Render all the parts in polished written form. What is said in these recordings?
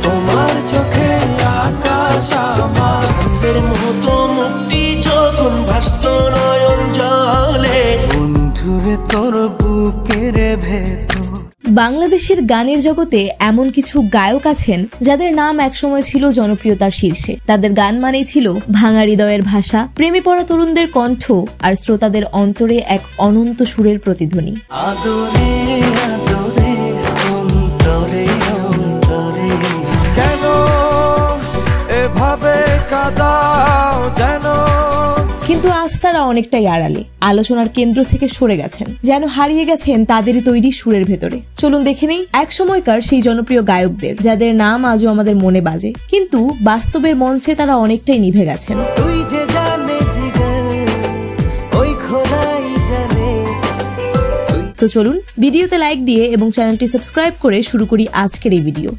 তোমার চোখে আকাশ আমার চাঁদের মতো মুক্তি যখন ভাসত নয়ন জলে বন্ধুরে তোর বুকের ভেতর। বাংলাদেশের গানের জগতে এমন কিছু গায়ক আছেন যাদের নাম একসময় ছিল জনপ্রিয়তার শীর্ষে। তাদের গান মানেই ছিল ভাঙা হৃদয়ের ভাষা, প্রেমে পড়া তরুণদের কণ্ঠ আর শ্রোতাদের অন্তরে এক অনন্ত সুরের প্রতিধ্বনি। আদরে আদরে অন্তরে অন্তরে কেন এভাবে কাঁদাও যেন। কিন্তু আজ তারা অনেকটাই আড়ালে, আলোচনার কেন্দ্র থেকে সরে গেছেন, যেন হারিয়ে গেছেন তাদেরই তৈরি সুরের ভেতরে। চলুন দেখে নেই এক সময়কার সেই জনপ্রিয় গায়কদের যাদের নাম আজও আমাদের মনে বাজে, কিন্তু বাস্তবের মঞ্চে তারা অনেকটাই নিভে গেছেন। তো চলুন ভিডিওতে লাইক দিয়ে এবং চ্যানেলটি সাবস্ক্রাইব করে শুরু করি আজকের এই ভিডিও।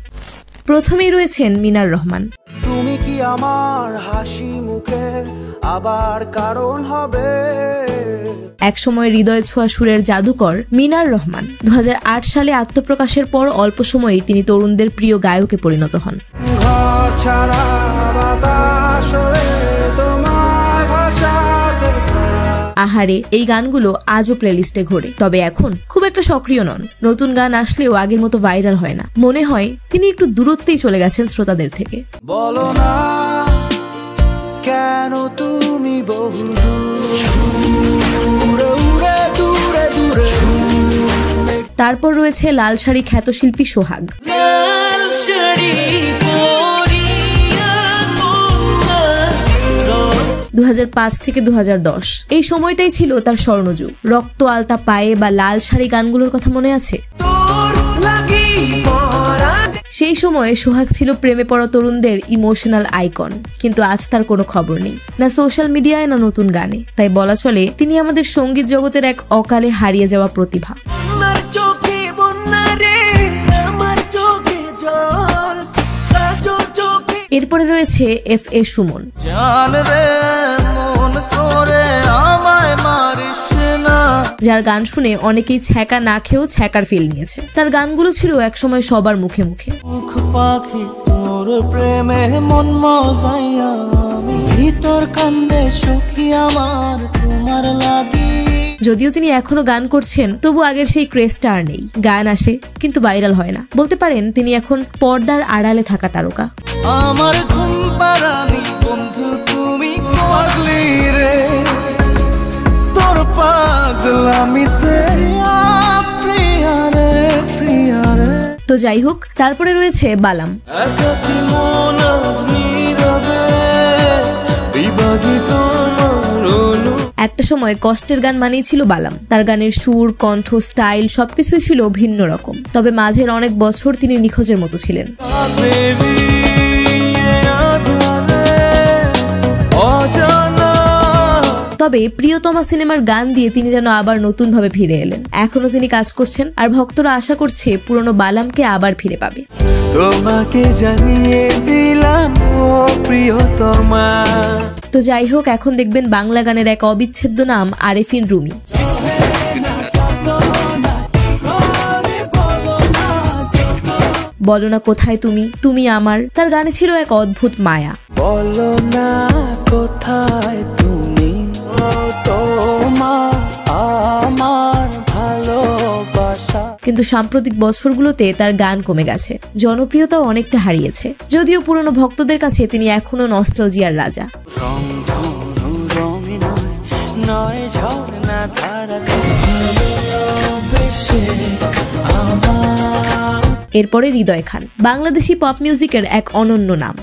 প্রথমেই রয়েছেন মিনার রহমান। তুমি কি আমার হাসি মুখে আবার কারণ হবে। একসময় হৃদয় ছোঁয়া সুরের জাদুকর মিনার রহমান 2008 সালে আত্মপ্রকাশের পর অল্প সময়েই তিনি তরুণদের প্রিয় গায়কে পরিণত হন। আহারে, এই গানগুলো আজও প্লেলিস্টে ঘোরে, তবে এখন খুব একটা সক্রিয় নন। নতুন গান আসলেও আগের মতো ভাইরাল হয় না। মনে হয় তিনি একটু দূরত্বেই চলে গেছেন শ্রোতাদের থেকে। বলো না কেন তুমি তারপর রয়েছে লাল শাড়ি খ্যাত শিল্পী সোহাগ। 2005 থেকে 2010 এই সময়টাই ছিল তার স্বর্ণযুগ। রক্ত আলতা পায়ে বা লাল শাড়ি গানগুলোর কথা মনে আছে? সেই সময়ে সোহাগ ছিল প্রেমে পড়া তরুণদের ইমোশনাল আইকন, কিন্তু আজ তার কোনো খবর নেই, না সোশ্যাল মিডিয়ায় না নতুন গানে। তাই বলা চলে তিনি আমাদের সঙ্গীত জগতের এক অকালে হারিয়ে যাওয়া প্রতিভা। এরপরে রয়েছে FA সুমন। যার গান শুনে অনেকেই ছ্যাঁকা না খেয়েও ছ্যাঁকার ফিল নিয়েছে। তার গানগুলো ছিল একসময় সবার মুখে মুখে। যদিও তিনি এখনো গান করছেন, তবু আগের সেই ক্রেজটা আর নেই। গান আসে কিন্তু ভাইরাল হয় না। বলতে পারেন তিনি এখন পর্দার আড়ালে থাকা তারকা। আমার ঘুম পাড়ানি বন্ধু তুমি পাগলি রে, তোর পাগলামিতে প্রিয়া রে প্রিয়া রে। তো যাই হোক, তারপরে রয়েছে বালাম। একটা সময় কষ্টের গান মানেই ছিল বালাম। তার গানের সুর, কণ্ঠ, স্টাইল সবকিছুই ছিল ভিন্ন রকম। তবে মাঝের অনেক বছর তিনি নিখোঁজের মতো ছিলেন। তবে প্রিয়তমা সিনেমার গান দিয়ে তিনি যেন আবার নতুন ভাবে ফিরে এলেন। এখনো তিনি কাজ করছেন, আর ভক্তরা আশা করছে পুরনো বালামকে আবার ফিরে পাবে। তোমাকে জানিয়ে দিলাম ও প্রিয়তমা। তো যাই হোক, এখন দেখবেন বাংলা গানের এক অবিচ্ছেদ্য নাম আরেফিন রুমি। বলো না কোথায় তুমি, তুমি আমার। তার গানে ছিল এক অদ্ভুত মায়া। বলো না কোথায় তুমি, তোমার আমার ভালোবাসা। কিন্তু সাম্প্রতিক বছরগুলোতে তার গান কমে গেছে, জনপ্রিয়তাও অনেকটা হারিয়েছে। যদিও পুরনো ভক্তদের কাছে তিনি এখনো নস্টালজিয়ার রাজা। এরপরে হৃদয় খান, বাংলাদেশি পপ মিউজিকের এক অনন্য নাম।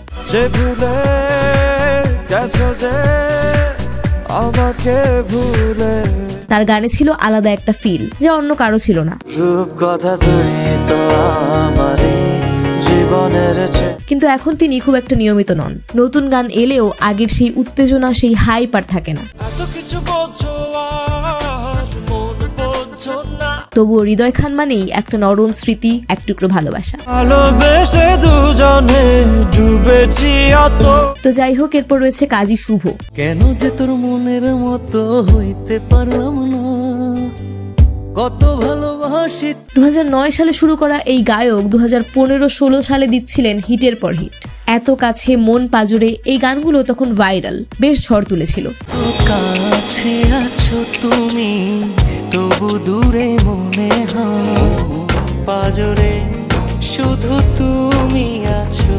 তার গানে ছিল আলাদা একটা ফিল, যা অন্য কারো ছিল না। কিন্তু এখন তিনি খুব একটা নিয়মিত নন। নতুন গান এলেও আগের সেই উত্তেজনা, সেই হাইপ আর থাকে না। তবুও হৃদয় খান মানেই একটা নরম স্মৃতি, এক টুকরো ভালোবাসা। তো যাই হোক, এরপর রয়েছে কাজী শুভ। কেন যে তোর মনের মতো হইতে পারলাম না, কত ভালোবাসি। 2009 সালে শুরু করা এই গায়ক 2015-16 সালে দিচ্ছিলেন হিটের পর হিট। এত কাছে মন পাজরে এই গানগুলো তখন ভাইরাল, বেশ ঝড় তুলেছিল। কাছে আছো তুমি তবু দূরে মনে হয়, পাজরে শুধু তুমি আছো।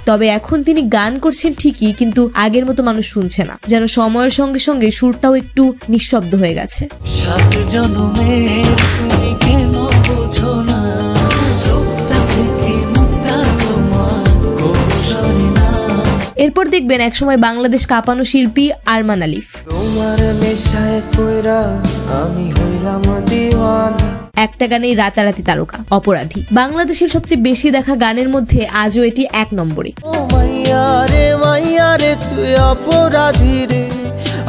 তবে এখন তিনি গান করছেন ঠিকই, কিন্তু আগের মতো মানুষ শুনছে না, যেন সময়ের সঙ্গে সঙ্গে সুরটাও একটু নিঃশব্দ হয়ে গেছে। সাত জন্মের তুমি কেন বোঝো না, চোখটা থেকে মুখটা তোমার কোনো সরে না। এরপর দেখবেন একসময় বাংলাদেশ কাঁপানো শিল্পী আরমান আলিফ। তোমার নেশায় পয়রা আমি হইলাম দিওয়ানা। একটা গানেই রাতারাতি তারকা, অপরাধী। বাংলাদেশের সবচেয়ে বেশি দেখা গানের মধ্যে আজও এটি 1 নম্বরে। ও মাইয়া রে তুই অপরাধী রে,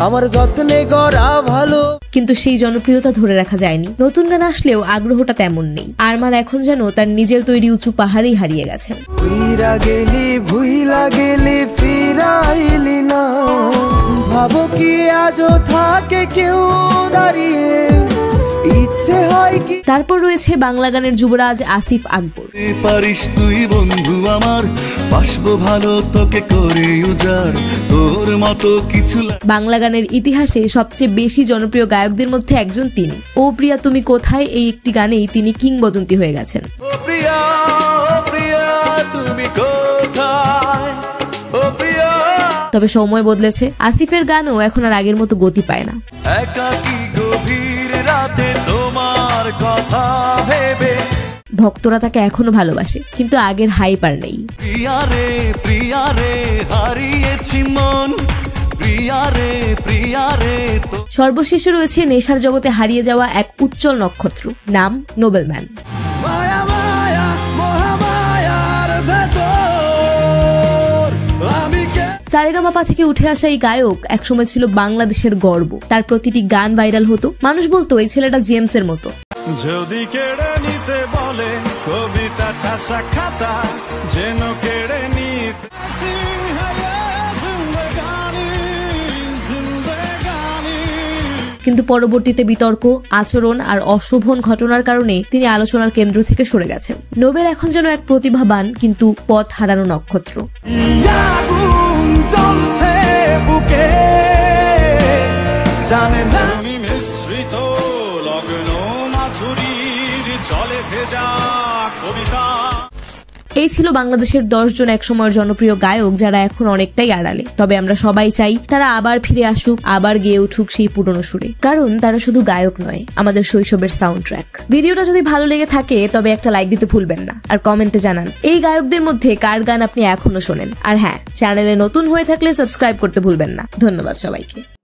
আমার যত্নে গড়া ভালো। কিন্তু সেই জনপ্রিয়তা ধরে রাখা যায়নি। নতুন গান আসলেও আগ্রহটা তেমন নেই। আরমান এখন যেন তার নিজের তৈরি উঁচু পাহাড়েই হারিয়ে গেছেন। ভুইলা গেলি ফিরাইলি না, ভাবো কি আজও থাকে কেউ দাঁড়িয়ে, ইচ্ছে হয় কি। তারপর রয়েছে বাংলা গানের যুবরাজ আসিফ আকবর। পারিস তুই বন্ধু আমার, বাসবো ভালো তোকে করে উজাড়, তোর মতো কিছু। বাংলা গানের ইতিহাসে সবচেয়ে বেশি জনপ্রিয় গায়কদের মধ্যে একজন তিনি। ও প্রিয়া তুমি কোথায় এই একটি গানেই তিনি কিংবদন্তি হয়ে গেছেন। ও প্রিয়া তুমি কোথায়, ও প্রিয়া। তবে সময় বদলেছে, আসিফের গানও এখন আর আগের মতো গতি পায় না। একাকী গভীর রাতে তোমার কথা ভেবে ভক্তরা তাকে এখনো ভালোবাসে, কিন্তু আগের হাইপ আর নেই। প্রিয়া রে হারিয়েছি মন, প্রিয়া রে তো। সর্বশেষে রয়েছে নেশার জগতে হারিয়ে যাওয়া এক উজ্জ্বল নক্ষত্র, নাম নোবেলম্যান। সারেগামাপা থেকে উঠে আসা এই গায়ক একসময় ছিল বাংলাদেশের গর্ব। তার প্রতিটি গান ভাইরাল হতো, মানুষ বলতো এই ছেলেটা জেমসের মতো। যদি কেড়ে নিতে বলে কবিতাটা সাক্ষাতা, যেন কেড়ে নিতে। কিন্তু পরবর্তীতে বিতর্ক, আচরণ আর অশোভন ঘটনার কারণে তিনি আলোচনার কেন্দ্র থেকে সরে গেছেন। নোবেল এখন যেন এক প্রতিভাবান কিন্তু পথ হারানো নক্ষত্র। মিশ্রিত লগ্ন মাধুরীর জলে ভেজা কবিতা। এই ছিল বাংলাদেশের 10 জন একসময়ের জনপ্রিয় গায়ক যারা এখন অনেকটাই আড়ালে। তবে আমরা সবাই চাই তারা আবার ফিরে আসুক, আবার গেয়ে উঠুক সেই পুরনো সুরে, কারণ তারা শুধু গায়ক নয়, আমাদের শৈশবের সাউন্ড ট্র্যাক। ভিডিওটা যদি ভালো লেগে থাকে তবে একটা লাইক দিতে ভুলবেন না, আর কমেন্টে জানান এই গায়কদের মধ্যে কার গান আপনি এখনো শোনেন। আর হ্যাঁ, চ্যানেলে নতুন হয়ে থাকলে সাবস্ক্রাইব করতে ভুলবেন না। ধন্যবাদ সবাইকে।